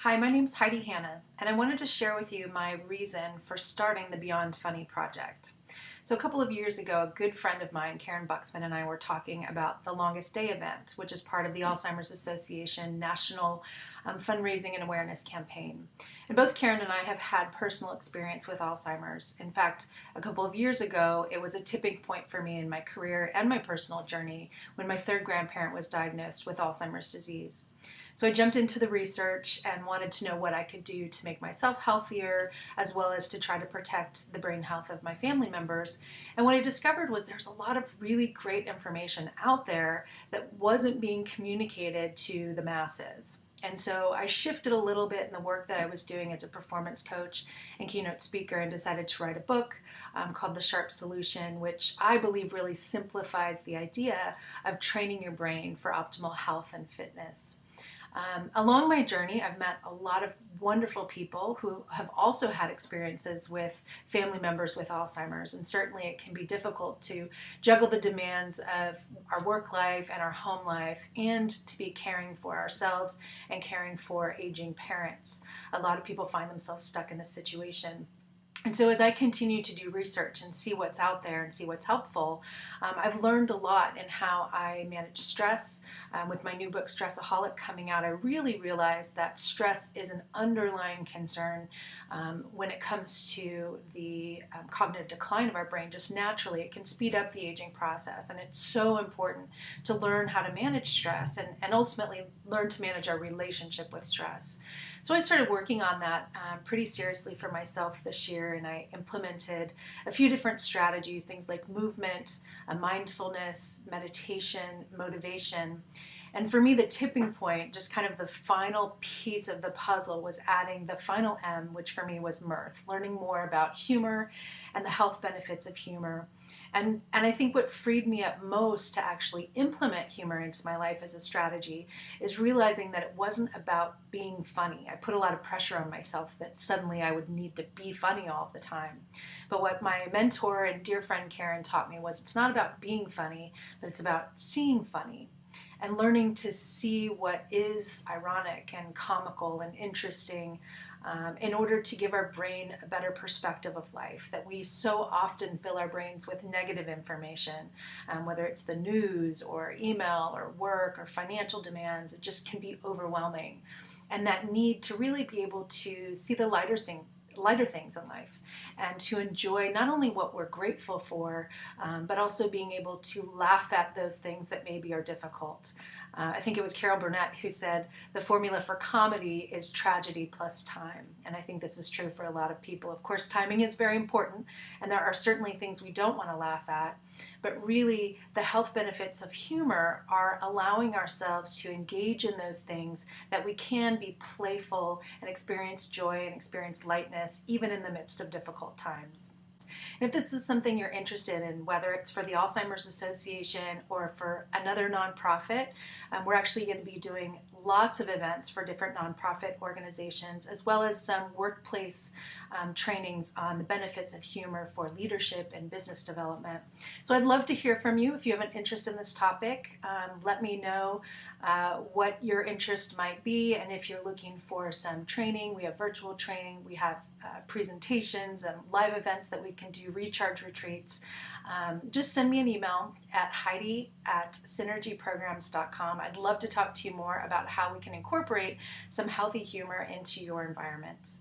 Hi, my name's Heidi Hanna, and I wanted to share with you my reason for starting the Beyond Funny project. So, a couple of years ago, a good friend of mine, Karen Buxman, and I were talking about the Longest Day event, which is part of the Alzheimer's Association National Fundraising and Awareness Campaign. And both Karen and I have had personal experience with Alzheimer's. In fact, a couple of years ago, it was a tipping point for me in my career and my personal journey when my third grandparent was diagnosed with Alzheimer's disease. So I jumped into the research and wanted to know what I could do to make myself healthier, as well as to try to protect the brain health of my family members. And what I discovered was there's a lot of really great information out there that wasn't being communicated to the masses. And so I shifted a little bit in the work that I was doing as a performance coach and keynote speaker and decided to write a book called The Sharp Solution, which I believe really simplifies the idea of training your brain for optimal health and fitness. Along my journey, I've met a lot of wonderful people who have also had experiences with family members with Alzheimer's, and certainly it can be difficult to juggle the demands of our work life and our home life and to be caring for ourselves and caring for aging parents. A lot of people find themselves stuck in this situation. And so as I continue to do research and see what's out there and see what's helpful, I've learned a lot in how I manage stress. With my new book, Stressaholic, coming out, I really realized that stress is an underlying concern when it comes to the cognitive decline of our brain. Just naturally, it can speed up the aging process. And it's so important to learn how to manage stress and ultimately learn to manage our relationship with stress. So I started working on that pretty seriously for myself this year, and I implemented a few different strategies, things like movement, mindfulness, meditation, motivation. And for me, the tipping point, just kind of the final piece of the puzzle, was adding the final M, which for me was mirth, learning more about humor and the health benefits of humor. And I think what freed me up most to actually implement humor into my life as a strategy is realizing that it wasn't about being funny. I put a lot of pressure on myself that suddenly I would need to be funny all the time. But what my mentor and dear friend Karen taught me was it's not about being funny, but it's about seeing funny and learning to see what is ironic and comical and interesting in order to give our brain a better perspective of life. That we so often fill our brains with negative information, whether it's the news or email or work or financial demands. It just can be overwhelming. And that need to really be able to see the lighter things in life and to enjoy not only what we're grateful for, but also being able to laugh at those things that maybe are difficult. I think it was Carol Burnett who said the formula for comedy is tragedy plus time. And I think this is true for a lot of people. Of course, timing is very important, and there are certainly things we don't want to laugh at. But really, the health benefits of humor are allowing ourselves to engage in those things that we can be playful and experience joy and experience lightness, even in the midst of difficult times. And if this is something you're interested in, whether it's for the Alzheimer's Association or for another nonprofit, we're actually going to be doing lots of events for different nonprofit organizations, as well as some workplace trainings on the benefits of humor for leadership and business development. So I'd love to hear from you. If you have an interest in this topic, let me know what your interest might be. And if you're looking for some training, we have virtual training, we have presentations and live events that we can do, recharge retreats. Just send me an email at heidi@synergyprograms.com. I'd love to talk to you more about how we can incorporate some healthy humor into your environment.